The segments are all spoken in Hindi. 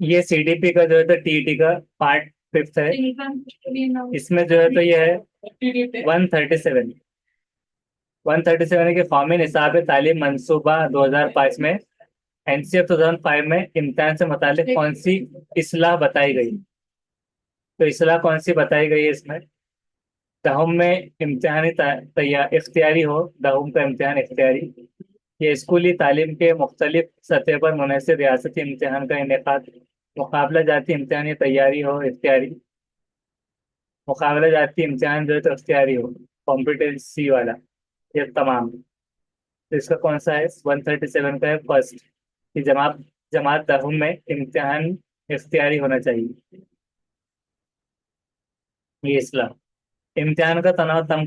ये सीडीपी का जो है तो टीईटी का पार्ट फिफ्थ है। इसमें जो है तो ये है 137। 137 के कौमी निसाब तालीम मंसूबा 2005 में एनसीएफ 2005 में इम्तिहान से मुतालिक कौन सी इस्लाह बताई गई? तो इस्लाह कौन सी बताई गई है इसमें? दहम में इम्तिहानी तैयार इख्तियारी हो, दहम का इम्तिहान इख्तियारी। ये स्कूली तालीम के मुख्तलिफ सतह पर मुनहसर रियासती इम्तिहान का इनेकाद। मुकाबला जाती इम्तिहानी तैयारी हो इख्तियारी। मुकाबला जाती इम्तिहान जो है तो इख्तियारी हो, कॉम्पिटेंसी वाला। ये तमाम। तो इसका कौन सा है? 137 का है फर्स्ट, कि जमात जमात दहम में इम्तिहान इख्तियारी होना चाहिए। ये इस्लाह। इम्तिहान का तनाव कम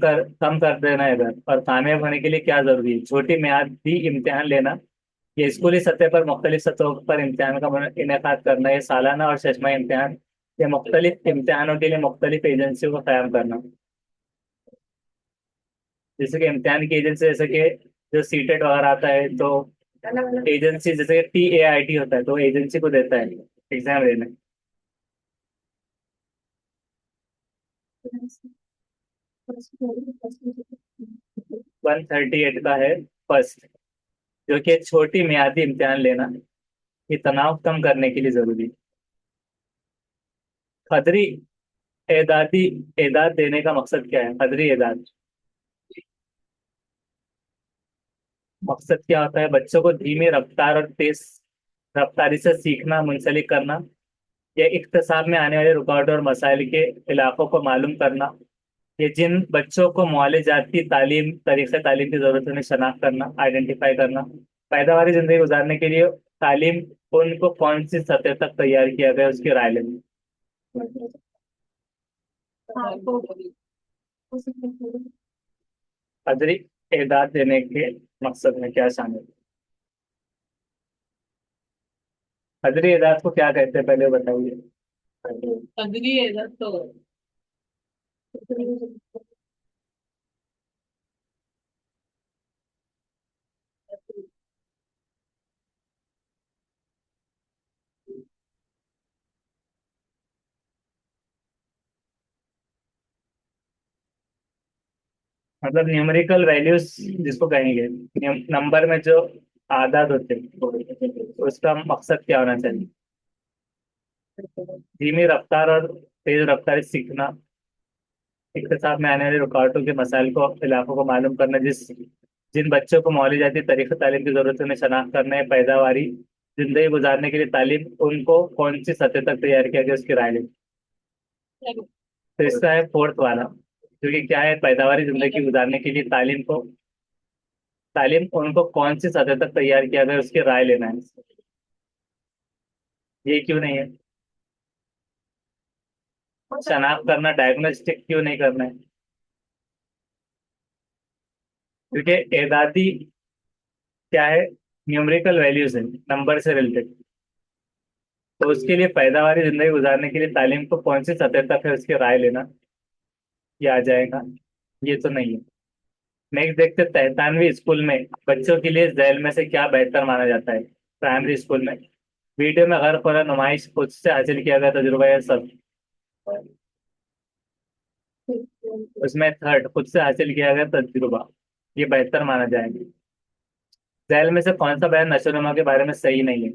कर देना है इधर, और कामयाब होने के लिए क्या जरूरी है? छोटी मियादी इम्तिहान लेना, ये स्कूली सतह पर मुख्तलिफ सतहों पर इम्तिहान का इनेकाद करना, ये सालाना और शशमाही इम्तिहान, ये मुख्तलिफ इम्तिहानों के लिए मुख्तलिफ एजेंसियों को कायम करना। जैसे कि इम्तिहान की एजेंसी, जैसे कि जो सीटेट वगैरह आता है तो एजेंसी, जैसे TAIT होता है तो एजेंसी को देता है एग्जाम देने। 138 का है फर्स्ट, जो कि छोटी मियादी इम्तिहान लेना, ये तनाव कम करने के लिए जरूरी है। कदरी एदादी एदाद देने का मकसद क्या है? कदरी एदाद मकसद क्या होता है? बच्चों को धीमी रफ्तार और तेज रफ्तारी से सीखना मुंसलिक करना, या इक्तसाब में आने वाले रुकावटों और मसाइल के इलाकों को मालूम करना, ये जिन बच्चों को मौलियाती तालीम तरीक़े तालीम की जरूरत है उन्हें शनाख्त करना, आइडेंटिफाई करना। पैदावारी जिंदगी गुजारने के लिए तालीम उनको कौन सी सतह तक तैयार किया गया है, उसकी राय लेनी। कदरी एदाद देने के मकसद में क्या शामिल है? कदरी एदाद को क्या कहते हैं, पहले बताइए। अग्नि है ना तो। मतलब न्यूमेरिकल वैल्यूज जिसको कहेंगे, नंबर में जो आदाद होते हैं, तो उसका मकसद क्या होना चाहिए? धीमी रफ्तार और तेज रफ्तार सीखना, इक्तिसाब में आने वाले रुकावटों के मसाइल को इलाकों को मालूम करना, जिन बच्चों को मौली जाती तरीक़े तालीम की जरूरत है उन्हें शनाख्त करना है। पैदावारी जिंदगी गुजारने के लिए तालीम उनको कौन सी सतह तक तैयार किया गया, उसकी राय लें। तो इसका है फोर्थ वाला, क्योंकि क्या है, पैदावारी जिंदगी गुजारने के लिए तालीम उनको कौन सी सतह तक तैयार किया गया, उसकी राय लेना है। ये क्यों नहीं है? शनाख्त करना, डायग्नोस्टिक क्यों नहीं करना है? क्योंकि एदादी क्या है? न्यूमेरिकल वैल्यूज है, नंबर से रिलेटेड। तो उसके लिए पैदावारी जिंदगी गुजारने के लिए तालीम को कौन सी सतह तक है, उसकी राय लेना, ये आ जाएगा। ये तो नहीं है। नेक्स्ट देखते हैं, 93 स्कूल में बच्चों के लिए झैल में से क्या बेहतर माना जाता है? प्राइमरी स्कूल में वीडियो में गैर खुला नुमाइश, खुद से हासिल किया गया तजुर्बा, या सब? उसमें थर्ड, खुद से हासिल किया गया तजुर्बा, ये बेहतर माना जाएगा। झैल में से कौन सा बयान नशोनुमा के बारे में सही नहीं है?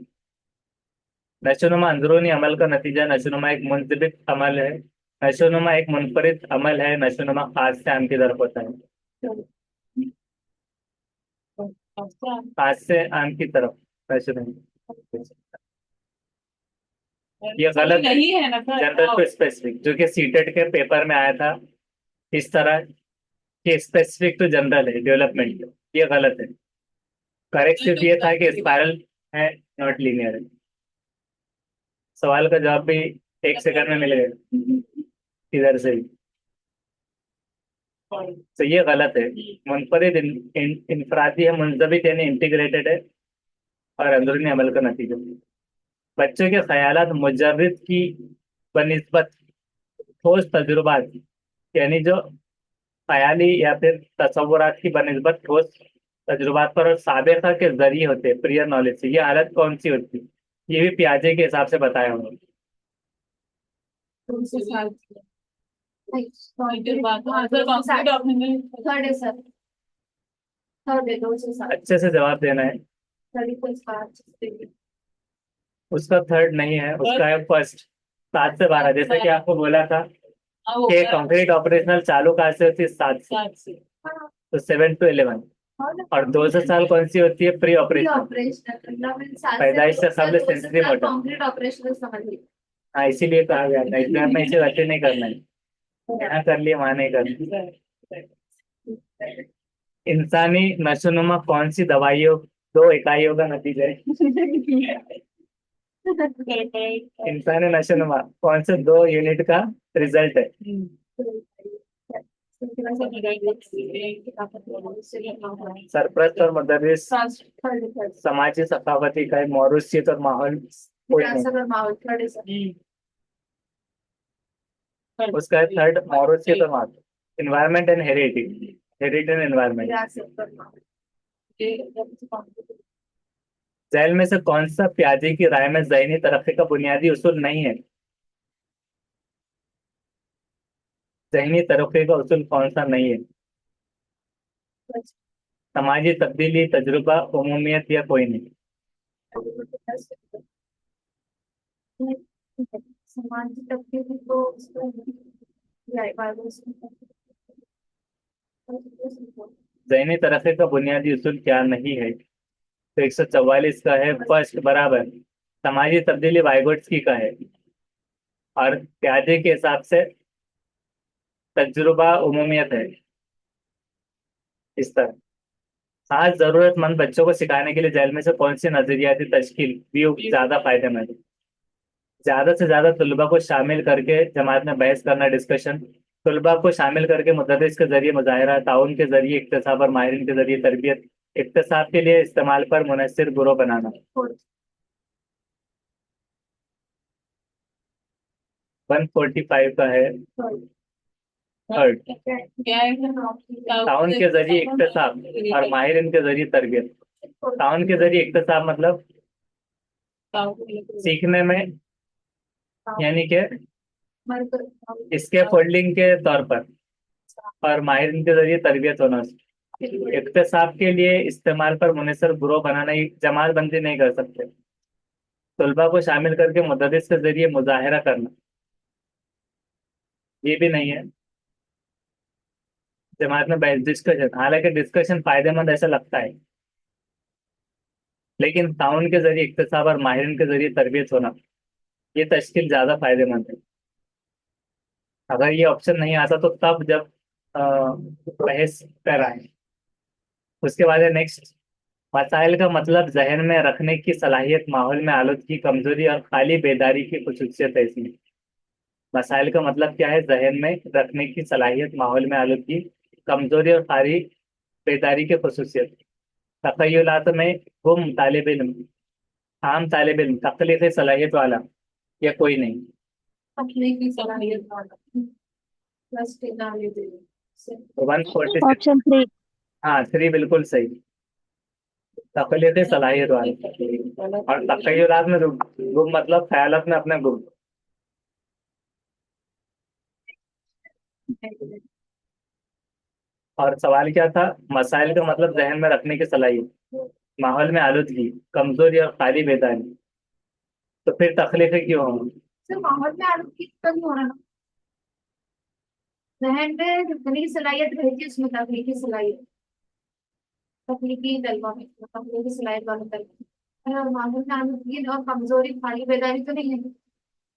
नशोनुमा अंदरूनी अमल का नतीजा, नशोनुमा एक मुंजबित अमल है, नशोनुमा एक मुनफरिद अमल है, नशोनुमा खास से आम की तरफ होता है। खास से आम की तरफ नशोनुमा, ये गलत है। नहीं है ना सर। जनरल टू स्पेसिफिक, जो कि सीटेट के पेपर में आया था इस तरह, कि स्पेसिफिक टू जनरल है डेवलपमेंट, ये गलत है। करेक्ट सिर्फ ये था कि स्पाइरल है, नॉट लीनियर है। सवाल का जवाब भी एक सेकंड में मिलेगा इधर से भी। तो ये गलत है। मुनफरिद इनफरादी है, मुंजबित यानी इंटीग्रेटेड है, और अंदरूनी अमल का नतीजा। बच्चों के ख्यालात मुजर्रिद की बनिस्बत ठोस तजुर्बात, यानी जो ख्याली या फिर तस्वुरात की बनिस्बत ठोस तजुर्बात पर और साबिका के जरिए होते हैं, प्रियर नॉलेज से, ये हालत कौन सी होती है? ये भी पियाजे के हिसाब से बताया हूँ। 260 थर्ड है सर, थर्ड है 260। अच्छे से जवाब देना है। 30+5 उसका थर्ड नहीं है, उसका है फर्स्ट। 7 से 12, जैसे कि आपको बोला था कि कंक्रीट ऑपरेशनल चालू कहाँ से होती है, 7 से। 7 से। तो 7 to 11। और 2 से 7 कौन सी होती है, प्री ऑपरेशन। ऑपरेशनल मतलब पैदाइश से कबल सेंसरी मोटर। कंक्रीट ऑपरेशनल समझ लीजिए। हाँ, इसीलिए कहा गया था एग्जाम में इसे अच्छे नहीं करना है, यहाँ कर लिए वहां नहीं करना। इंसानी नशोनुमा कौन सी दवाइयों 2 इकाइयों का नतीजा है। इंसानी नशोनुमा कौन से 2 यूनिट का रिजल्ट है। सरप्रस्त और मदरस, समाजी सखावती इकाई, मौरूसियत और माहौल, कोई नहीं। उसका है थर्ड, मौरूसियत और माहौल, environment and heritage, heritage and environment. झैल में से कौन सा प्याजे की राय में ज़हनी तरक्की का बुनियादी उसूल नहीं है। ज़हनी तरक्की का उसूल कौन सा नहीं है। समाजी तब्दीली, तजुर्बा, उमूमियत या कोई नहीं। समाज तब्दीली को ज़हनी तरक्की का बुनियादी उसूल क्या नहीं है। तो 144 का है फर्स्ट, बराबर। समाजी तब्दीली वाइगोट्स्की का है। और प्याजे के हिसाब से तजुर्बा उमूमियत है, इस तरह। आज जरूरतमंद बच्चों को सिखाने के लिए जेल में से कौन सी नजरियाती तश्कील व्यू ज्यादा फायदेमंद है। ज्यादा से ज्यादा तलबा को शामिल करके जमात में बहस करना, डिस्कशन। तलबा को शामिल करके मुदर्रिस के जरिए मुजाहरा, ताउन के जरिए इक्तसाब और माहिरीन के जरिए तरबियत, इक्तसाब के लिए इस्तेमाल पर मुनस्सिर ग्रोह बनाना। 145 का है थर्ड, क्या है? ताउन के जरिए इक्तसाब और माहिरीन के जरिए तरबियत। ताउन के जरिए इक्तसाब मतलब सीखने में, यानी कि इसके फोल्डिंग के तौर पर, और माहिरीन के जरिए तरबियत होना। इक्तसाब के लिए इस्तेमाल पर मुनहसर ग्रोह बनाना, जमात बंदी नहीं कर सकते। तलबा को शामिल करके मुदर्रिस के जरिए मुजाहरा करना, ये भी नहीं है। जमात में बहस, डिस्कशन, हालांकि डिस्कशन फायदेमंद ऐसा लगता है, लेकिन ताउन के जरिए इक्तसाब और माहिरीन के जरिए तरबियत होना, ये तश्कील ज्यादा फायदेमंद है। अगर ये ऑप्शन नहीं आता तो तब जब बहस कराएं। उसके बाद है नेक्स्ट, मसाइल का मतलब जहन में रखने की सलाहियत, माहौल में आलूदगी, कमजोरी और खाली बेदारी की खसूसियत है इसमें। मसाइल का मतलब क्या है, जहन में रखने की सलाहियत, माहौल में आलूदगी, कमजोरी और खाली बेदारी की खसूसियत। तखयलात में गुम तालिब इल्म, आम तालिब इल्म, तख्लीकी सलाहियत वाला, या कोई नहीं। अपने की सलाहियत वाला प्लस 146। ऑप्शन 3। हाँ, 3 बिल्कुल सही। तख्लीकी सलाहियत वाला। और तखयलात में गुम मतलब ख्यालात में अपने गुम। और सवाल क्या था, मसाइल का मतलब जहन में रखने की सलाहियत, माहौल में आलूदगी, कमजोरी और खाली बेदारी। तो फिर तख्लीकी क्यों होंगी। सर माहौल में आलूदगी तो नहीं हो रहा ना, जहन में जितनी सलाहियत रहेगी उसमें तकनीकी सलाहियत, तकनीकी तलबा में तकनीकी सलाहियत वाला तलबा। और माहौल में आलूदगी और कमजोरी खाली बेदारी तो नहीं है।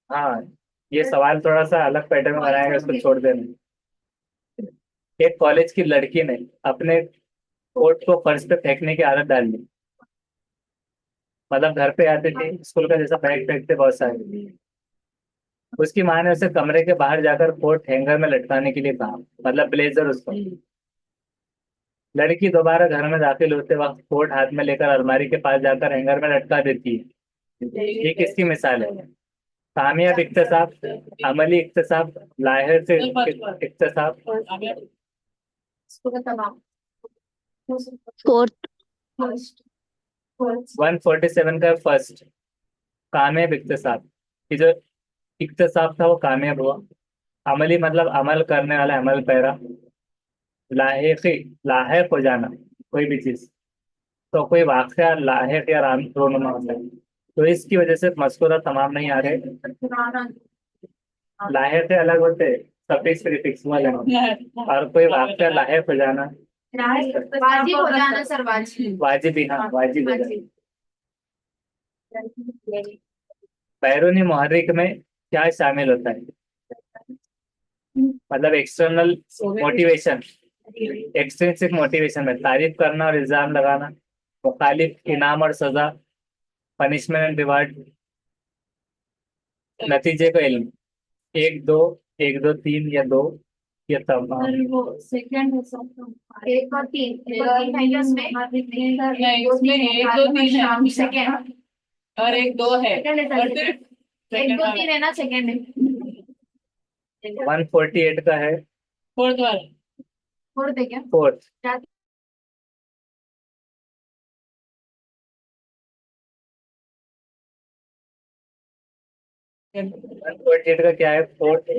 हाँ, ये सवाल थोड़ा सा अलग पैटर्न में बनाएगा, इसको छोड़ देना। एक कॉलेज की लड़की ने अपने कोट को फर्श पे फेंकने की आदत डाल ली। मतलब घर पे आती थी, स्कूल का जैसा बैग फेंकते बहुत सारे। उसकी माँ ने उसे कमरे के बाहर जाकर कोट हैंगर में लटकाने के लिए कहा, मतलब ब्लेजर उसको। लड़की दोबारा घर में दाखिल होते वक्त कोट हाथ में लेकर अलमारी के पास जाकर हैंगर में लटका देती है। ये किसकी मिसाल है। कामयाब इक्तसाब, अमली इक्तसाब, लाहिर से इक्तसाब। स्कूल का तमाम फोर्थ। फर्स्ट फर्स्ट 147 का फर्स्ट, कामयाब इक्तसाब, कि जो इक्तसाब था वो कामयाब हुआ। अमली मतलब अमल करने वाला, अमल पैरा। लाहेकी, लाहेक हो जाना कोई भी चीज, तो कोई वाकया लाहेक या रोनुमा होता है। तो इसकी वजह से मस्कुरा तमाम नहीं आ रहे। लाहेक अलग होते, सफिक्स प्रीफिक्स वाले, और कोई वाकया लाहेक हो जाना। वाजिब हो जाना सर, वाजिब। वाजिब ही, हाँ वाजिब हो जाना। वाजिब। बैरूनी मुहर्रिक में क्या शामिल होता है? मतलब एक्सटर्नल मोटिवेशन, एक्सट्रिंसिक मोटिवेशन में तारीफ करना और इल्जाम लगाना, मुखालिफ इनाम और सजा, पनिशमेंट एंड रिवार्ड, नतीजे को इल्म। एक दो, एक दो तीन या दो या तमाम। सर वो सेकंड है सर। एक और तीन, एक और तीन है इसमें। नहीं, उसमें एक दो तीन है सेकंड, और एक दो है, सेकंड और है, सिर्फ एक दो सेकंड तीन है ना, सेकंड है। 148 का है फोर्थ वाला। छोड़ दे क्या? फोर्थ। क्या? 148 का क्या है? फोर्थ,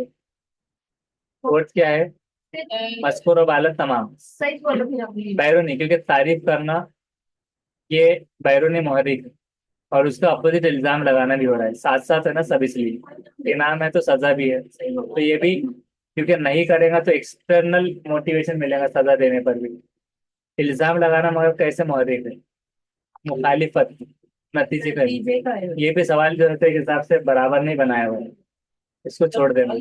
फोर्थ क्या है? मस्कुर और बालत तमाम। सही बोलो फिर अपनी। बैरूनी, क्योंकि तारीफ करना ये बैरूनी मुहर्रिक है, और उसका अपोजिट इल्जाम लगाना भी हो रहा है, साथ साथ है ना सब, इसलिए इनाम है तो सजा भी है, तो ये भी, क्योंकि नहीं करेगा तो एक्सटर्नल मोटिवेशन मिलेगा सजा देने पर भी। इल्जाम लगाना मगर कैसे मुहर्रिक है? मुखालिफत, नतीजे का नतीजे का है। ये भी सवाल जो है तो एक हिसाब से बराबर नहीं बनाया हुआ है, इसको छोड़ देना।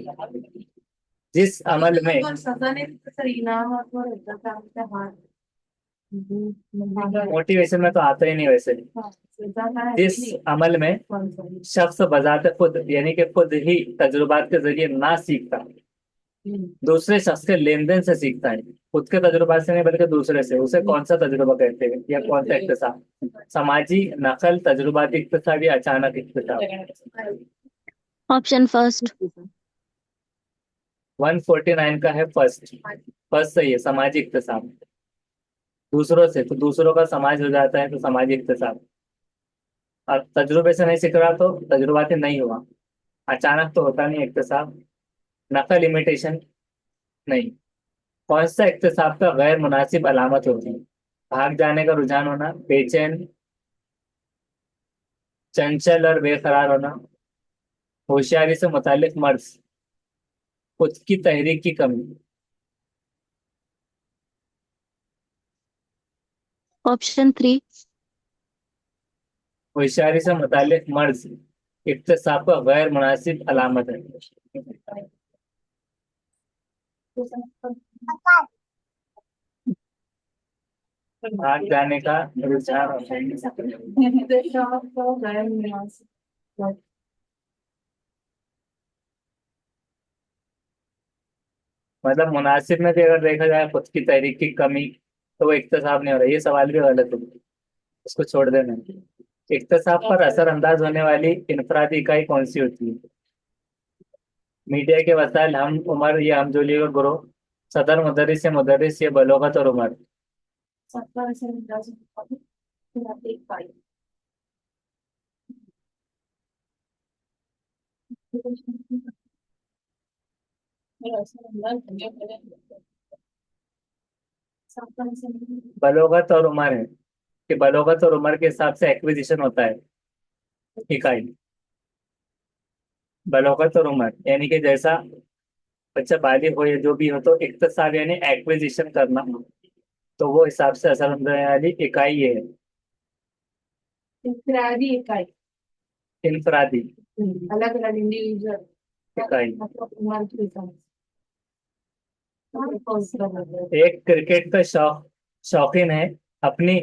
जिस अमल में, और सजा ने भी तो सर इनाम और वो रहता था उनका हाथ। मोटिवेशन में तो आता ही नहीं वैसे। सजा का है जिस नहीं। अमल में कौन सा? शख्स बजाते खुद, यानी कि खुद ही तजुर्बात के जरिए ना सीखता, दूसरे शख्स के लेन देन से सीखता है, खुद के तजुर्बात से नहीं बल्कि दूसरे से, उसे कौन सा तजुर्बा कहते हैं या कौन सा इक्तिसाब? समाजी नकल, तजुर्बाती इक्तिसाब या अचानक इक्तिसाब? Option first. 149 का है फर्स्ट। फर्स्ट सही है, सामाजिक इक्तिसाब। दूसरों से, तो दूसरों का समाज हो जाता है तो सामाजिक इक्तिसाब। और तजुर्बे से नहीं सीख रहा तो तजुर्बाती नहीं हुआ। अचानक तो होता नहीं इक्तिसाब। नकल, इमिटेशन नहीं। कौन सा इक्तिसाब का गैर मुनासिब अलामत होती है? भाग जाने का रुझान होना, बेचैन, चंचल और बेकरार होना, होशियारी से मुतालिक मर्ज, खुद की तहरीक की कमी। ऑप्शन 3। होशियारी से मुतालिक मर्ज इक्तिसाब का गैर मुनासिब अलामत है। भाग जाने का रुझान होना। मतलब मुनासिब में भी अगर देखा जाए खुद की तहरीक की कमी, तो वो इक्तिसाब नहीं हो रहा, ये सवाल भी गलत है, इसको छोड़ देना। इक्तिसाब पर असर अंदाज होने वाली इनफरादी इकाई कौन सी होती है? मीडिया के वसाइल, हम उम्र या हमजोली का ग्रोह, सदर मुदरिस या मुदरिस या बलोगत और उम्र? बलोगत और उम्र है, कि बलोगत और उम्र के हिसाब से एक्विजिशन होता है इकाई। बलोगत और उम्र यानी कि जैसा बच्चा बालिग हो या जो भी हो, तो इक्तिसाब यानी एक्विजिशन करना, तो वो हिसाब से असर होने वाली इकाई ये है, इनफरादी इकाई। इनफरादी अलग अलग इंडिविजुअल इकाई। मतलब उम्र के हिसाब से। कौन सा है? एक क्रिकेट का शौकीन है, अपनी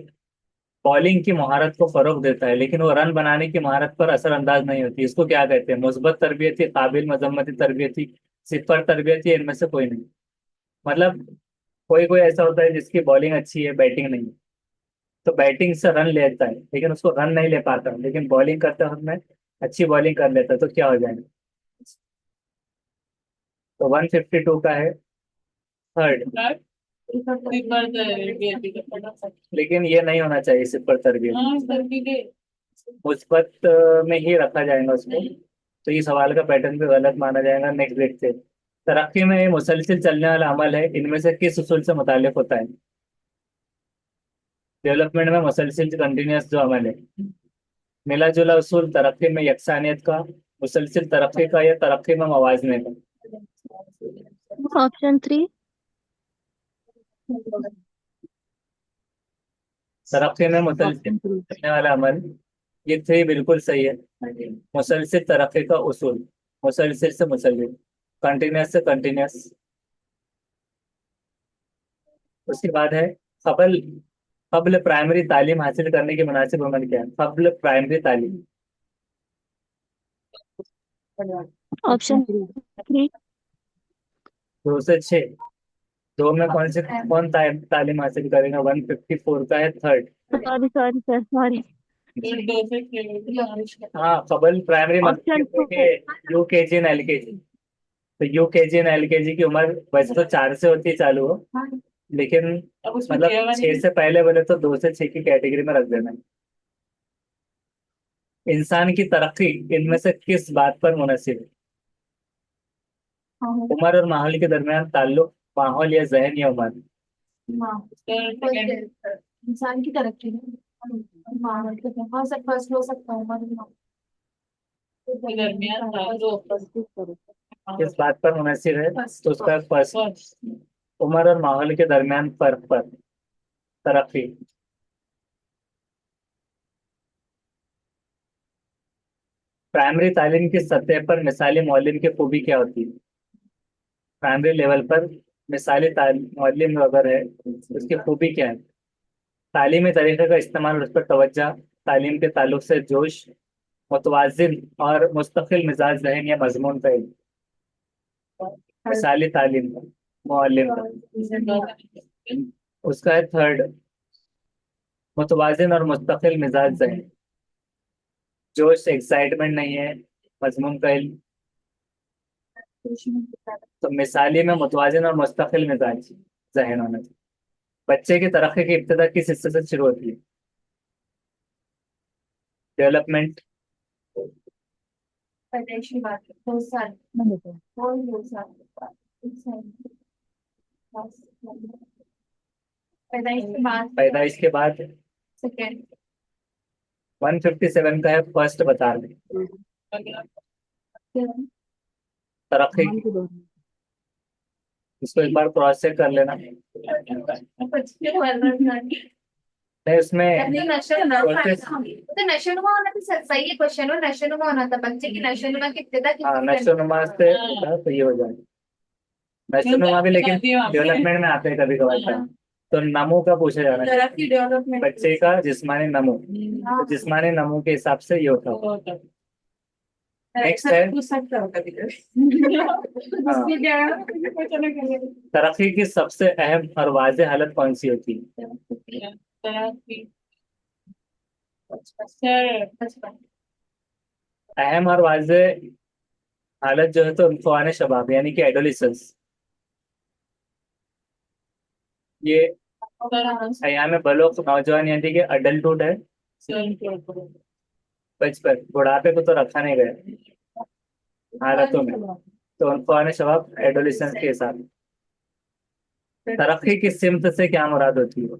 बॉलिंग की महारत को फरोग देता है, लेकिन वो रन बनाने की महारत पर असरअंदाज नहीं होती, इसको क्या कहते हैं? मुस्बत तरबियती, काबिल मजम्मती तरबियती, सिफर तरबियती, इनमें से कोई नहीं। मतलब कोई कोई ऐसा होता है जिसकी बॉलिंग अच्छी है, बैटिंग नहीं, तो बैटिंग से रन लेता है लेकिन उसको रन नहीं ले पाता, लेकिन बॉलिंग करते वक्त में अच्छी बॉलिंग कर लेता है, तो क्या हो जाएगा? तो 152 का है थर्ड। सिफर तरबियती का पता था। लेकिन ये नहीं होना चाहिए सिफर तरबियत। हाँ, तरबियत मुस्बत में ही रखा जाएगा उसको, तो ये सवाल का पैटर्न भी गलत माना जाएगा। नेक्स्ट देखते हैं। तरक्की में ये मुसलसिल चलने वाला अमल है, इनमें से किस उसूल से मुताल्लिक होता है? डेवलपमेंट में मुसलसिल कंटिन्यूअस जो अमल है, मिला जुला उसूल तरक्की में यकसानियत का, मुसलसिल तरक्की का, या तरक्की में मवाजने का? Option 3. तरक्की में मुसलसिल करने वाला अमल, ये थ्री बिल्कुल सही है। मुसलसिल तरक्की का उसूल, मुसलसिल से मुसलसिल, कंटिन्यूअस से कंटिन्यूअस। उसके बाद है कबल कबल प्राइमरी तालीम हासिल करने की मुनासिब उम्र क्या है? कबल प्राइमरी तालीम, Option 3. 2 से 6। दो में तालीम हासिल करेगा? 154 का है थर्ड। Sorry, sir. Sorry. हाँ, कबल primary Option 2. UKG and LKG. तो यूकेजी एंड एलकेजी की उम्र वैसे तो 4 से होती है चालू हो, लेकिन मतलब 6 से पहले बोले तो 2 से 6 की कैटेगरी में रख देना। इंसान की तरक्की इनमें से किस बात पर मुनसिब है? उम्र और माहौल के दरमियान ताल्लुक, माहौल या जहन या उम्र? इंसान की तरक्की में माहौल के साथ, हाँ सर फर्स्ट हो सकता है किस बात पर मुनसिब है? तो उसका फर्स्ट, उम्र और माहौल के दरमियान फर्क पर तरक्की। प्राइमरी तालीम की सतह पर मिसाली मौलिम की खूबी क्या होती है? प्राइमरी लेवल पर मिसाली मौलिम अगर है, उसकी खूबी क्या है? तालीमी तरीके का इस्तेमाल और उस पर तवज्जो, तालीम के ताल्लुक से जोश, मुतवाजिन और मुस्तकिल मिजाज जहन या मजमून का इल्म? मिसाली तालीम का, मौलिम का। उसका है थर्ड, मुतवाजिन और मुस्तकिल मिजाज जहन, जोश एक्साइटमेंट नहीं है, मजमून का इल्म। तो मिसाली में मुतवाजिन और मुस्तकिल मिजाज जहन होना चाहिए। बच्चे की तरक्की की इब्तिदा किस हिस्से से शुरू होती है? डेवलपमेंट। पैदाइशी बात है 2 साल, 2 साल, 1 साल, पैदाइश के बाद पैदाइश के बाद सेकेंड 157 का है फर्स्ट बता दें। तरक्की, इसको एक बार क्रॉस चेक कर लेना। नहीं, उसमें तो नशोनुमा होना तो सही है क्वेश्चन, और नशोनुमा होना था बच्चे की नशोनुमा की इब्तिदा हाँ, नशोनुमा से तो ये हो जाए नशोनुमा भी, लेकिन डेवलपमेंट में आते हैं कभी कभार। तो नमो का पूछा जा रहा है, डेवलपमेंट बच्चे का जिस्मानी नमो, तो जिस्मानी नमो के हिसाब से ये होता है। नेक्स्ट है तरक्की की सबसे अहम और वाज़ेह हालत कौन सी होती है? अहम और वाज़ेह हालत जो है तो उनफान शबाब यानी कि एडोलिसेंस, ये अयाम बलोग नौजवान यानी कि अडल्टहुड है। बचपन बुढ़ापे को तो रखा नहीं गया हालतों में, तो उनफान शबाब एडोलिसेंस के हिसाब। तरक्की की सिमत से क्या मुराद होती है?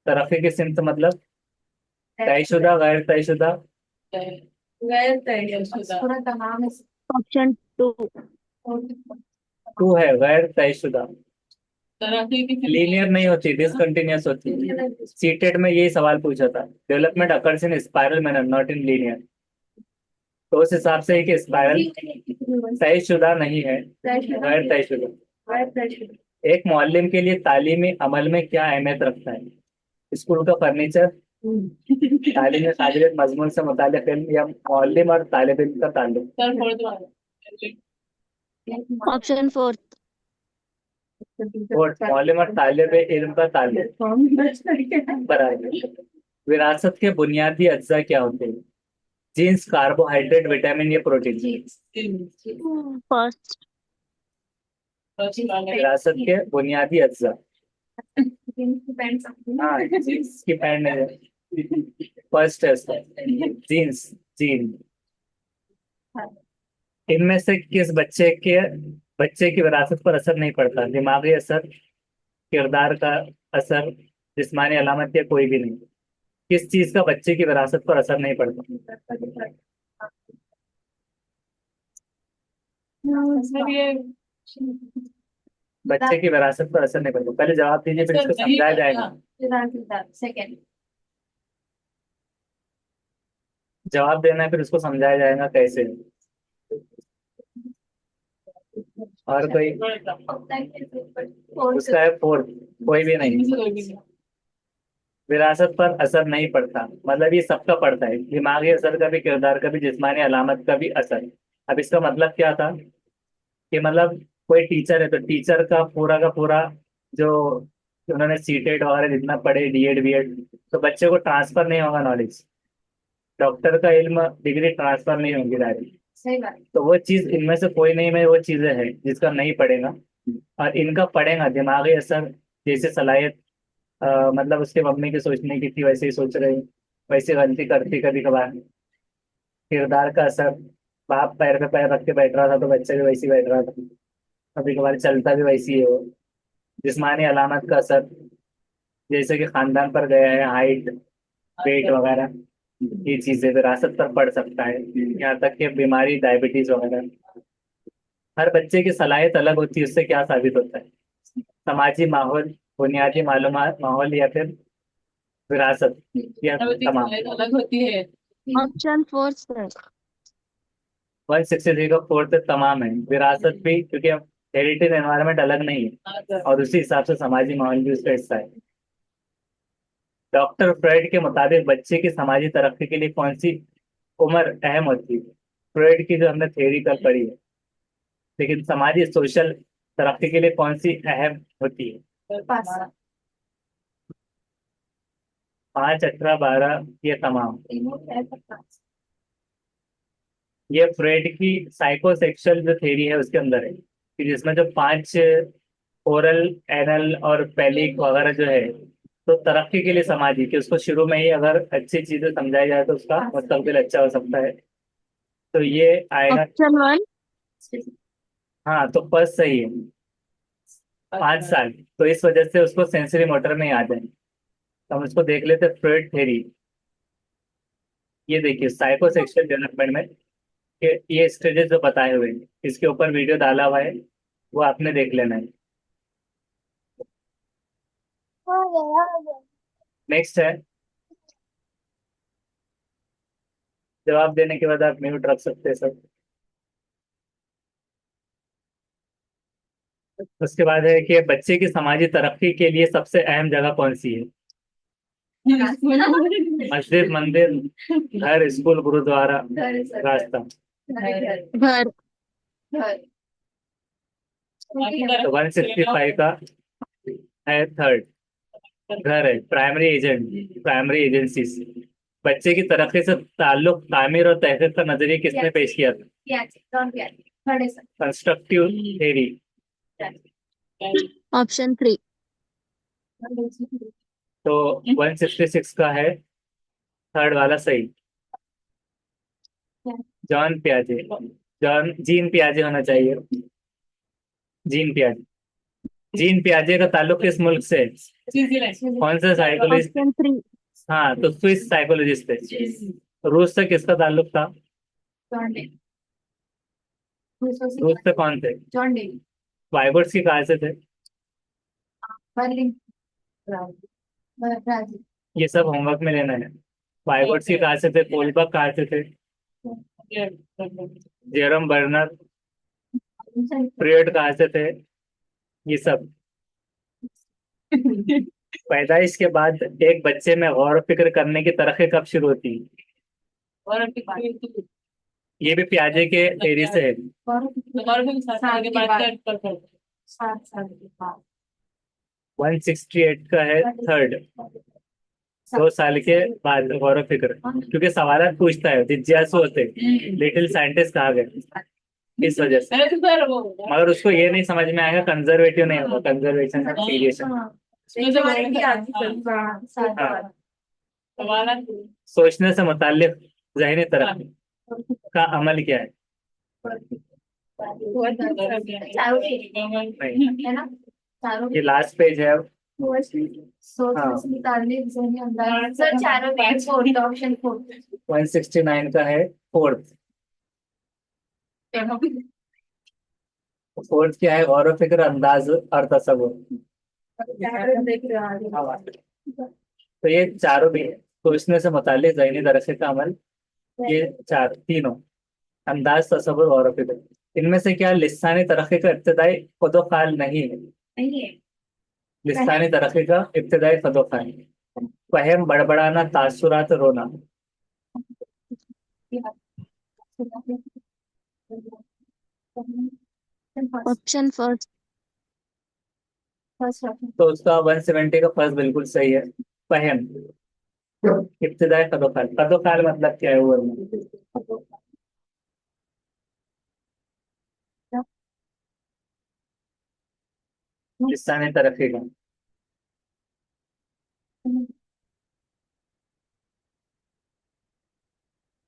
तरक्की की सिमत मतलब तयशुदा, गैर तयशुदा? पूरा तमाम Option 2. 2 है गैर तयशुदा, लीनियर नहीं होती, डिसकंटिन्यूअस होती है। सीटेड में यही सवाल पूछा था, development occurs in spiral manner not in linear. तो उस हिसाब से कि स्पाइरल तयशुदा नहीं है, गैर तयशुदा। एक मुअल्लिम के लिए तालीमी अमल में क्या अहमियत रखता है? स्कूल का फर्नीचर, तालीम काबिलियत, मजमून से मुताल्लिक इल्म, या मुअल्लिम और तालिब इल्म का ताल्लुक? Option 4. और मुअल्लिम और तालिब इल्म का ताल्लुक बराबर। विरासत के बुनियादी अज्जा क्या होते हैं? जीन्स, कार्बोहाइड्रेट, विटामिन या प्रोटीन? First. विरासत के बुनियादी अज्जा, हाँ जीन्स की पैंट नहीं है, फर्स्ट है उसका, जीन्स, जीन। इनमें से किस बच्चे की विरासत पर असर नहीं पड़ता? दिमागी असर, किरदार का असर, जिस्मानी अलामत, या कोई भी नहीं? किस चीज का बच्चे की विरासत पर असर नहीं पड़ता? बच्चे की विरासत पर असर नहीं पड़ता। पहले जवाब दीजिए, फिर इसको समझाया जाएगा। सेकंड। जवाब देना है, फिर उसको समझाया जाएगा कैसे। और कोई? उसका है फोर्थ, कोई भी नहीं। विरासत पर असर नहीं पड़ता मतलब ये सबका पड़ता है, दिमागी असर का भी, किरदार का भी, जिस्मानी अलामत का भी असर। अब इसका मतलब क्या था कि मतलब कोई टीचर है तो टीचर का पूरा जो उन्होंने सीटेट वगैरह जितना पढ़े, डीएड बीएड, तो बच्चे को ट्रांसफर नहीं होगा नॉलेज। डॉक्टर का इल्म, डिग्री ट्रांसफर नहीं होगी डायरेक्ट। सही बात। तो वो चीज इनमें से कोई नहीं में वो चीजें हैं जिसका नहीं पड़ेगा, और इनका पड़ेगा। दिमागी असर, जैसे सलाहियत, मतलब उसके मम्मी की सोचने की थी वैसे ही सोच रही, वैसे गलती करती कभी कभार। किरदार का असर, बाप पैर पे पैर रख के बैठ रहा था तो बच्चा भी वैसे ही बैठ रहा था, कभी कभार चलता भी वैसी है वो। जिस्मानी अलामत का असर, जैसे कि खानदान पर गया है, हाइट, वेट वगैरह, ये चीजें विरासत पर पड़ सकता है। यहाँ तक कि बीमारी, डायबिटीज वगैरह। हर बच्चे की सलाहियत अलग होती है, उससे क्या साबित होता है? समाजी माहौल, बुनियादी मालूमात, माहौल, या फिर विरासत, या तमाम। अलग होती है। Option 4 sir. 163 का फोर्थ तमाम है। विरासत भी, क्योंकि हेरिटेज एनवायरनमेंट अलग नहीं है, और उसी हिसाब से समाजी माहौल भी उसका हिस्सा है। डॉक्टर फ्रॉइड के मुताबिक बच्चे की समाजी तरक्की के लिए कौन सी उम्र अहम होती है? फ्रॉइड की जो हमने थ्योरी कल पढ़ी है, लेकिन समाजी सोशल तरक्की के लिए कौन सी अहम होती है? पास। 5, 18, 12, ये तमाम। पास। ये फ्रॉइड की साइकोसेक्सुअल जो थ्योरी है उसके अंदर है, कि जिसमें जो 5 ओरल, एनल और पैलिक वगैरह जो है, तो तरक्की के लिए समाजी, कि उसको शुरू में ही अगर अच्छी चीजें समझाई जाए तो उसका मुस्तकबिल अच्छा हो सकता है। तो ये आएगा। ऑप्शन 1। हाँ, तो फर्स्ट सही है, 5 साल। तो इस वजह से उसको सेंसरी मोटर में याद है। तो हम उसको देख लेते, फ्रॉइड थ्योरी। ये देखिए साइकोसेक्सुअल डेवलपमेंट में ये स्टेजेस जो बताए हुए हैं, इसके ऊपर वीडियो डाला हुआ है, वो आपने देख लेना है। नेक्स्ट है, जवाब देने के बाद आप म्यूट रख सकते हैं सब। उसके बाद है कि बच्चे की समाजी तरक्की के लिए सबसे अहम जगह कौन सी है? मस्जिद, मंदिर, घर, स्कूल, गुरुद्वारा, रास्ता। घर। तो 165 का है थर्ड, घर है। Primary agent, primary agency. बच्चे की तरक्की से ताल्लुक तामीर और तहकीक का नजरिया किसने पेश किया था? Constructive theory. ऑप्शन 3। तो 166 का है थर्ड वाला सही, जॉन पियाजे। जीन पियाजे होना चाहिए, जीन पियाजे। जीन पियाजे का ताल्लुक किस मुल्क से है? कौन सा साइकोलॉजिस्ट? ऑप्शन 3। हाँ, तो स्विस साइकोलॉजिस्ट है। रूस से किसका ताल्लुक था? रूस से कौन थे? John Dewey. वाइबर्स की कहा से थे? बर्लिन। ब्राजील। ये सब होमवर्क में लेना है। वाइबर्स की कहा से थे? कोलबर्ग कहा से थे? जेरम बर्नर, फ्रॉइड कहा से थे? ये सब। पैदाइश के बाद एक बच्चे में गौर फिक्र करने की तरक्की कब शुरू होती है? ये भी पियाजे के एरी से है। 168 का है थर्ड, 2 साल के बाद गौर फिक्र, क्योंकि सवाल पूछता है, जिज्ञासु होते, लिटिल साइंटिस्ट कहा गया, इस वजह से। मगर उसको ये नहीं समझ में आएगा, कंजर्वेटिव नहीं होगा, कंजर्वेशन, सीरियस। सोचने से मुताल्लिक जहनी तरक्की का अमल क्या है? चारों नहीं, है ना, चारों ये लास्ट पेज है। सोचने हाँ। से मुताल्लिक जहनी अंदाज सर, चारों में फोर्थ ऑप्शन फोर्थ 169 का है फोर्थ। फोर्थ क्या है? गौर व फिक्र, अंदाज और तसव्वुर। हाँ, तो ये चारों भी है। सोचने से मुताल्लिक जहनी तरक्की का अमल, ये चार तीनों, अंदाज, तसव्वुर, गौर व फिक्र। इनमें से क्या लिसानी तरक्की का इब्तदाई खुदोखाल नहीं है? नहीं है। लिसानी तरक्की का इब्तदाई खुदोखाल, फहम, बड़बड़ाना, तासुरात, रोना। Option first. फर्स्ट ऑप्शन तो उसका 170 का फर्स्ट बिल्कुल सही है। फहम, इब्तदाई खुदोखाल। खुदोखाल मतलब क्या है वो? लिसानी तरक्की का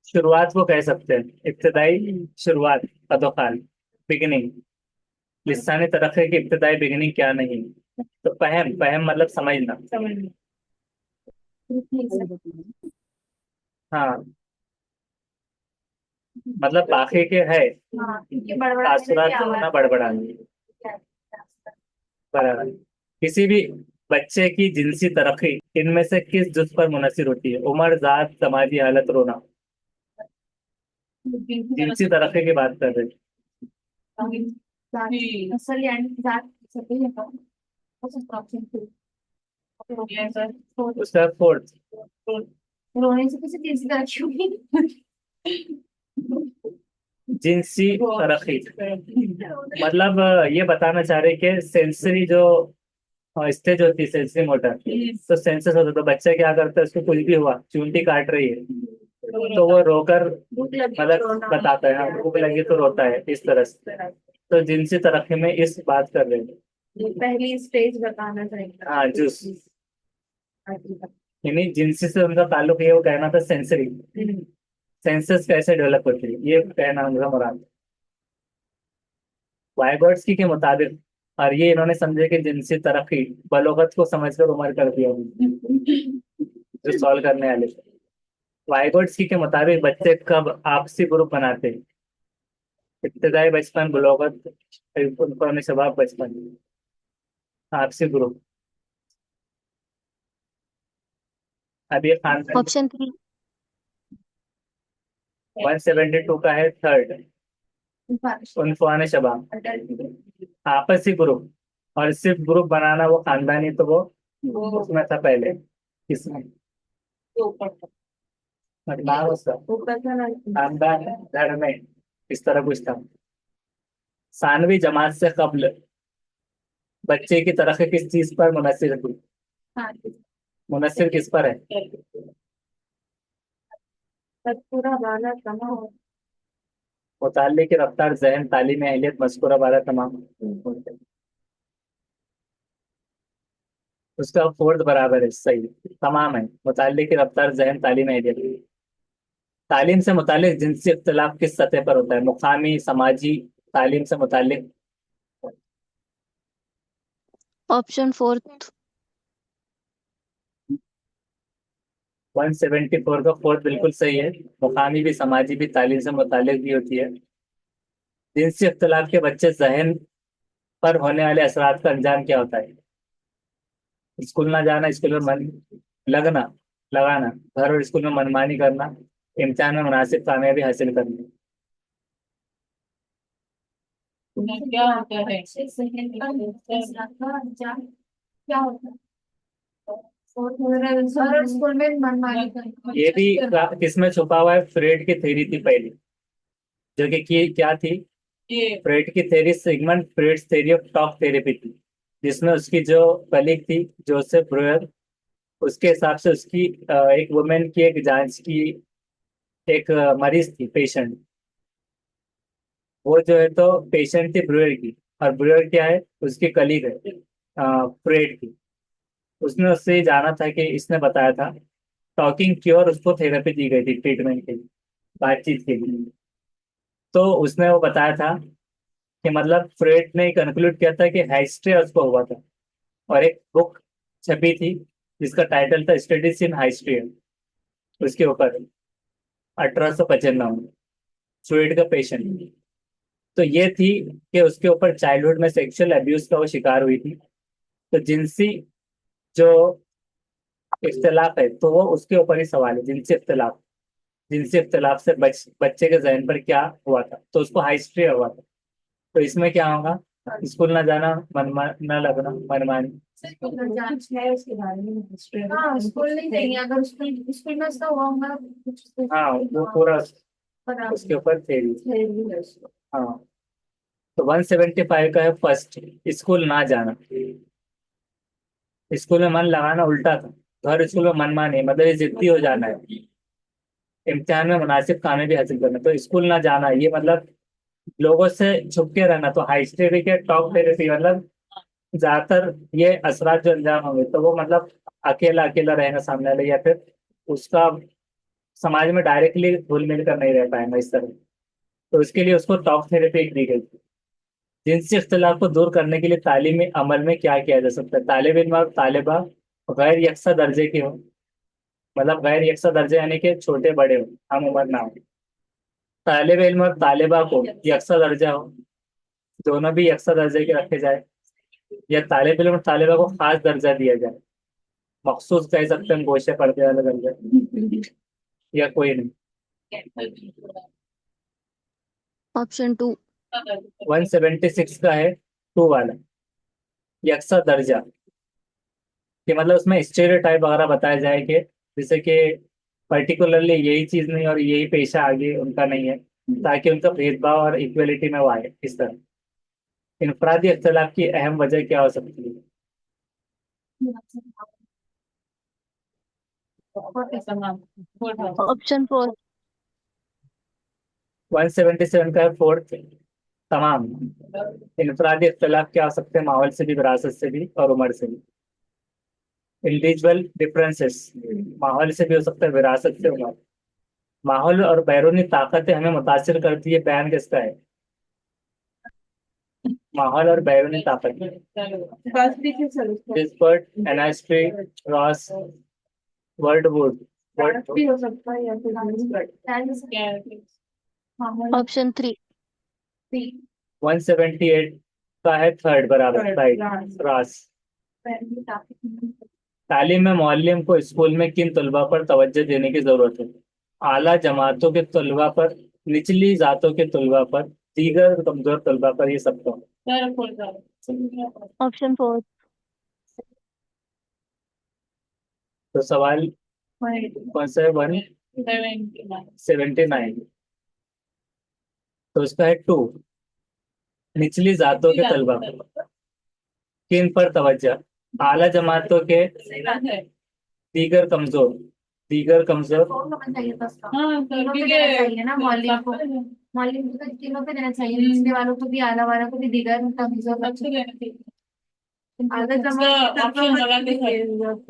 शुरुआत को कह सकते हैं, इब्तदाई शुरुआत, कदोखाल, बिगिनिंग। लिसानी तरक्की की इब्तदाई बिगिनिंग क्या नहीं? तो फहम, फहम मतलब समझना। हाँ, मतलब बाकी के है, हाँ, क्योंकि बड़बड़ाने में तासुरात भी तो ना आवाज बड़बड़ाना। बराबर। किसी भी बच्चे की जिनसी तरक्की इनमें से किस जुज पर मुनसिर होती है? उम्र, जात, समाजी हालत, रोना। जिनसी तरक्की की बात कर रहे असल यानी जात सभी है ना, ऑप्शन टू हैं। उसका फोर्थ, रोने से किसी चीज की तरक्की होगी। जिनसी तरक्की मतलब ये बताना चाह रहे कि सेंसरी जो स्टेज होती है, सेंसरी मोटर, तो सेंसस होता है, तो बच्चा क्या करता है, उसको कुछ भी हुआ, चूंटी काट रही है, तो वो रोकर भूख लगी तो मतलब रोना। बताता है, हाँ, भूख लगी तो रोता है, इस तरह से। तो जिनसी तरक्की में इस बात कर रहे हैं। पहली स्टेज बताना चाहिए। हाँ, जूस, यानी जिनसी से उनका ताल्लुक है, वो कहना था सेंसरी, सेंसस कैसे डेवलप होती है, ये कहना उनका मुराद। वाइगॉट्स्की के मुताबिक, और ये इन्होंने समझे कि जिनसी तरक्की बलोगत को समझकर उम्र कर दिया जो सॉल्व करने वाले थे। वाइगोट्स्की के मुताबिक बच्चे कब आपसी ग्रुप बनाते हैं? इब्तदाई बचपन, बलोगत, उनको शबाब बचपन, आपसी ग्रुप। अब ये खानदान ऑप्शन थ्री। 172 का है थर्ड, उनफान शबाब, आपसी ग्रुप। और सिर्फ ग्रुप बनाना वो खानदानी, तो वो उसमें था पहले, किसमें? नाम उसका खानदान, घर में, इस तरह कुछ था। सानवी जमात से कब्ल बच्चे की तरक्की किस चीज पर मुनसिर थी? मुनसिर किस पर है? पूरा गाना तमाम। मुताल्लिक की रफ्तार, जहन, तालीम, अहलियत, मज़कूरा बारह तमाम। उसका फोर्थ बराबर है, सही, तमाम है। मुताल्लिक की रफ्तार, जहन, तालीम, अहलियत। तालीम से मुताल्लिक जिनसी इख्तिलाफ किस सतह पर होता है? मुकामी, समाजी, तालीम से मुताल्लिक। Option fourth. 174 का फोर्थ बिल्कुल सही है। मुकामी भी, समाजी भी, तालीम से मुताल्लिक भी होती है। जिनसी इख्तिलाफ के बच्चे जहन पर होने वाले असरात का अंजाम क्या होता है? स्कूल ना जाना, स्कूल में मन लगना, लगाना, घर और स्कूल में मनमानी करना, इम्तिहान में मुनासिब कामयाबी हासिल करना। क्या होता है? क्या होता है? और स्कूल में मनमानी करना। ये भी किसमें छुपा हुआ है? फ्रेड की थ्योरी थी पहली, जो कि क्या थी? फ्रेड की theory Sigmund friends theory of talk therapy थी, जिसमें उसकी जो कलीग थी, जोसेफ ब्रुअर, उसके हिसाब से उसकी एक वुमेन की एक जांच की, एक मरीज थी, पेशेंट, वो जो है तो पेशेंट थी ब्रुअर की, और ब्रुअर क्या है? उसकी कलीग है फ्रेड की। उसने उससे ये जाना था कि इसने बताया था टॉकिंग की और उसको थेरेपी दी गई थी ट्रीटमेंट के लिए, बातचीत के लिए। तो उसने वो बताया था कि मतलब फ्रेड ने कंक्लूड किया था कि हाइस्ट्रिया उसको हुआ था, और एक बुक छपी थी जिसका टाइटल था स्टडीज इन हाइस्ट्रिया, उसके ऊपर 1895 में, फ्रॉइड का पेशेंट। तो ये थी कि उसके ऊपर चाइल्डहुड में सेक्सुअल अब्यूज का वो शिकार हुई थी। तो जिनसी जो इख्तिलाफ है, तो वो उसके ऊपर ही सवाल है, जिनसी इख्तिलाफ। जिनसी इख्तिलाफ से बच्चे के जहन पर क्या हुआ था, तो उसको हाइस्ट्रिया हुआ था। तो इसमें क्या होगा, स्कूल ना जाना, न लगना, मनमानी। जांच है उसके बारे में हिस्ट्री हाँ स्कूल नहीं चाहिए, अगर स्कूल स्कूल में उसका हुआ होगा कुछ तो हाँ, वो पूरा पता उसके ऊपर थेरी। है। हाँ, तो 175 का है फर्स्ट, स्कूल ना जाना। स्कूल में मन लगाना उल्टा था, घर स्कूल में मन माने, मतलब ये जिद्दी हो जाना है, इम्तिहान में मुनासिब कामयाबी हासिल करना। तो स्कूल ना जाना ये मतलब लोगों से छुप के रहना। तो हाइस्टेरिक के टॉक थेरेपी मतलब ज्यादातर ये असरात जो अंजाम होंगे, तो वो मतलब अकेला अकेला रहेगा सामने वाले, या फिर उसका समाज में डायरेक्टली घुल मिल कर नहीं रह पाएगा इस तरह। तो इसके लिए उसको टॉक थेरेपी दी गई थी। जिनसी इख्तिलाफ को दूर करने के लिए तालीमी अमल में क्या किया जा सकता है, तालिब इल्म और तालिबा गैर यकसा दर्जे के हो, मतलब गैर यकसा दर्जे यानी कि छोटे बड़े हो, हम उम्र ना हो। तालिब इल्म और तालिबा को यकसा दर्जा हो, दोनों भी यकसा दर्जे के रखे जाए, या तालिब इल्म और तालिबा को खास दर्जा दिया जाए, मखसूस कह सकते हैं, गोशे पर्दे वाला दर्जा, या कोई नहीं। ऑप्शन 2। 176 का है टू वाला, यकसा दर्जा, कि मतलब उसमें स्टेरियोटाइप वगैरह बताया जाए कि जैसे कि पर्टिकुलरली यही चीज नहीं और यही पेशा आगे उनका नहीं है, ताकि उनका भेदभाव और इक्वलिटी में वो आए इस तरह। इनफरादी इख्तलाफ की अहम वजह क्या हो सकती है? ऑप्शन 4। 177 का है फोर्थ, तमाम। इनफरादी इख्तलाफ क्या हो सकते हैं, माहौल से भी, विरासत से भी, और उम्र से भी। इंडिविजुअल डिफरेंसेस, माहौल से भी हो सकता है, विरासत से, उम्र। माहौल और बैरूनी ताकतें हमें मुतासिर करती है, बयान किसका है? माहौल और बैरूनी ताकत, डिस्पर्ट, एनास्ट्री, रॉस, वर्डवुड, वर्ड। भी हो सकता है या फिर ऑप्शन 3। 178 का है थर्ड, बराबर, राइट, रॉस। तालीम में मुअल्लिम को स्कूल में किन तलबा पर तवज्जो देने की जरूरत है? आला जमातों के तलबा पर, निचली जातों के तलबा पर, दीगर कमजोर तलबा पर, ये सब पर। ऑप्शन 4। तो सवाल कौन सा है? 179। तो उसका है टू, निचली जातों के तलबा पर, किन पर तवज्जो? आला जमातों के, दीगर कमजोर, दीगर कमजोर। होना चाहिए था उसका, तीनों पे देना चाहिए ना मौलिक को, मौलिक को तो तीनों पे देना चाहिए, निचले वालों को भी, आला वालों को भी, दीगर कमजोर बच्चों आधा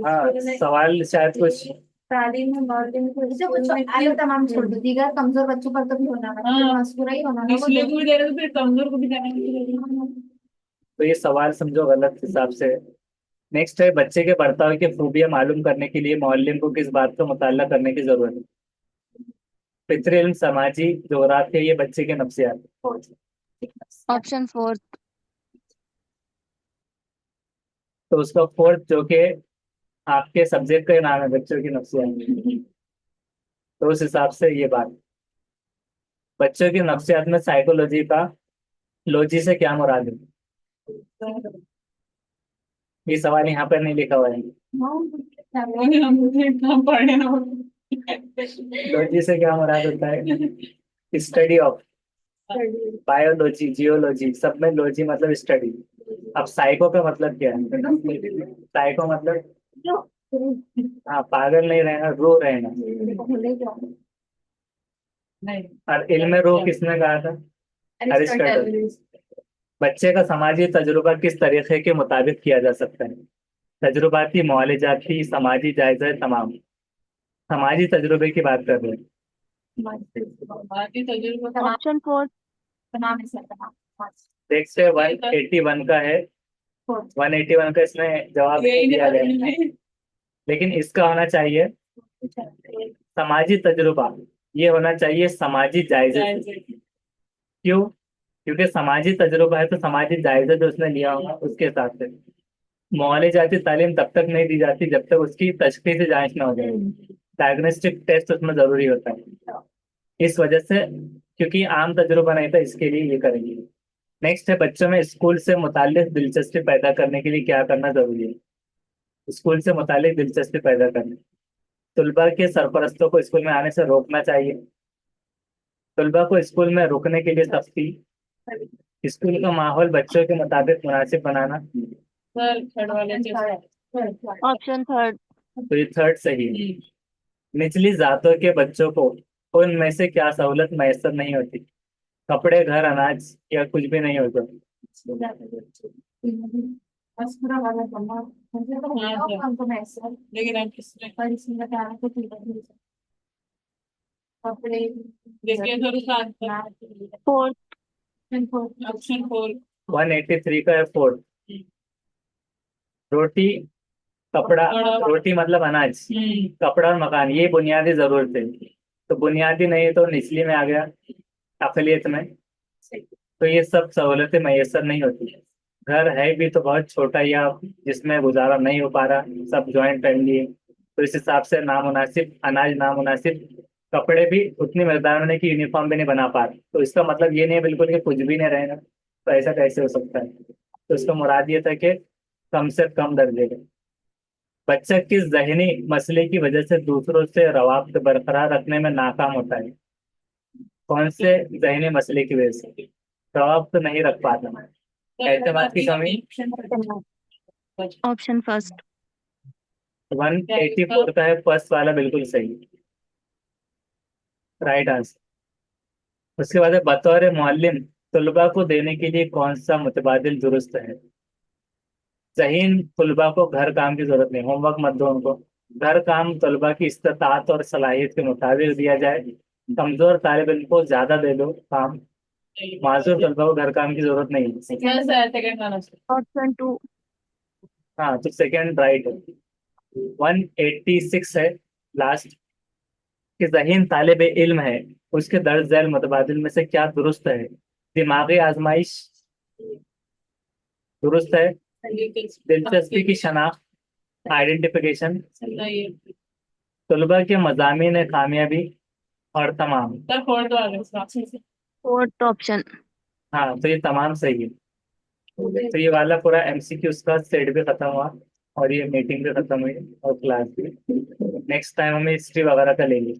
हाँ, सवाल शायद कुछ तालीम में मौलिक में जैसे कुछ आला तमाम छोड़ दो, दीगर कमजोर बच्चों पर तो भी होना है, पूरा ही होना है इसलिए कोई दे रहे तो फिर कमजोर को भी देना चाहिए। तो ये सवाल समझो गलत हिसाब से। नेक्स्ट है, बच्चे के बर्ताव की खूबियां मालूम करने के लिए मौल्यम को किस बात का मुताला करने की जरूरत है? फितरी इल्म, समाजी, जोग्राफिया, ये बच्चे के नफ्सियात। ऑप्शन 4। तो उसका फोर्थ, जो कि आपके सब्जेक्ट का नाम है, बच्चों की नफ्सियात, तो उस हिसाब से ये बात, बच्चों की नफ्सियात में साइकोलॉजी का, लॉजी से क्या मुराद है? ये सवाल यहाँ पर नहीं लिखा हुआ है। मुझे इतना पढ़े ना लॉजी से क्या मुराद होता है? स्टडी ऑफ, बायोलॉजी, जियोलॉजी, सब में लॉजी मतलब स्टडी। अब साइको का मतलब क्या है? साइको मतलब, हाँ, पागल नहीं रहना, रो रहना। और इल्म में रो किसने कहा था? अरिस्टोटल। बच्चे का समाजी तजुर्बा किस तरीके के मुताबिक किया जा सकता है? तजुर्बाती, मुआलजाती, समाजी, जायजा, तमाम। समाजी तजुर्बे की बात कर रहे हैं। बाकी तजुर्बा ऑप्शन 4। तमाम है सर तमाम देखते हैं 181 का है, 181 का इसमें जवाब नहीं दिया गया है, लेकिन इसका होना चाहिए समाजी तजुर्बा, ये होना चाहिए समाजी जायजे से। क्यों? क्योंकि समाजी तजुर्बा है तो समाजी जायजा जो उसने लिया होगा उसके हिसाब से। मौलिक जाति तालीम तब तक नहीं दी जाती जब तक उसकी तशखीसी जांच ना हो जाए। डायग्नोस्टिक टेस्ट उसमें जरूरी होता है, इस वजह से, क्योंकि आम तजुर्बा नहीं था इसके लिए ये करेंगे। नेक्स्ट है बच्चों में स्कूल से मुताल्लिक दिलचस्पी पैदा करने के लिए क्या करना जरूरी है। स्कूल से मुताल्लिक दिलचस्पी पैदा करने, तलबा के सरपरस्तों को स्कूल में आने से रोकना चाहिए, तलबा को स्कूल में रुकने के लिए सख्ती, स्कूल का माहौल बच्चों के मुताबिक मुनासिब बनाना। सर थर्ड वाले ऑप्शन 3। तो ये थर्ड सही है। निचली जातों के बच्चों को उनमें से क्या सहूलत मैसर नहीं होती। कपड़े, घर, अनाज या कुछ भी नहीं होता। बस पूरा वाला बना मुझे तो हाँ, बताओ सर। हमको मैं सर लेकिन आप किसने पर इसमें बताना तो ठीक है कपड़े देखिए सर उसका आंसर 4। ऑप्शन 4 183 का है फोर्थ। रोटी, कपड़ा, रोटी मतलब अनाज, कपड़ा और मकान, ये बुनियादी जरूरत है। तो बुनियादी नहीं तो निचली में आ गया अकलियत में। तो ये सब सहूलतें मैसर नहीं होती। घर है भी तो बहुत छोटा या जिसमें गुजारा नहीं हो पा रहा, सब जॉइंट फैमिली है, तो इस हिसाब से नामुनासिब अनाज, नामुनासिब कपड़े भी उतनी मकदार में नहीं कि यूनिफॉर्म भी नहीं बना पा रहे। तो इसका मतलब ये नहीं है बिल्कुल कि कुछ भी नहीं रहेगा, तो ऐसा कैसे हो सकता है। तो इसका मुराद ये था कि कम से कम दर्जे का। बच्चा किस जहनी मसले की वजह से दूसरों से रवाब्त बरकरार रखने में नाकाम होता है। कौन से जहनी मसले की वजह से रवाब्त नहीं रख पाता, एतमाद की कमी। ऑप्शन 1। 184 का है फर्स्ट वाला, बिल्कुल सही, राइट आंसर। उसके बाद है बतौर मुअल्लिम तलबा को देने के लिए कौन सा मुतबादिल दुरुस्त है। ज़हीन तलबा को घर काम की जरूरत नहीं, होमवर्क मत दो उनको। घर काम तलबा की इस्तात और सलाहियत के मुताबिक दिया जाए। कमजोर तालिब इल्म को ज्यादा दे दो काम। माजूर तलबा को घर काम की जरूरत नहीं है। सेकंड वाला ऑप्शन 2। हाँ तो सेकेंड राइट है। 186 है लास्ट, कि ज़हीन तालिब इल्म है उसके दर्ज झैल मुतबादिल में से क्या दुरुस्त है। दिमागी आजमाइश दुरुस्त है, दिलचस्पी की शनाख्त, आइडेंटिफिकेशन, तलबा के मजामीन कामयाबी और तमाम। Fourth option. हाँ तो ये तमाम सही है। तो ये वाला पूरा एमसीक्यू उसका सेट भी खत्म हुआ और ये मीटिंग भी खत्म हुई और क्लास भी। नेक्स्ट टाइम हमें हिस्ट्री वगैरह का लेंगे।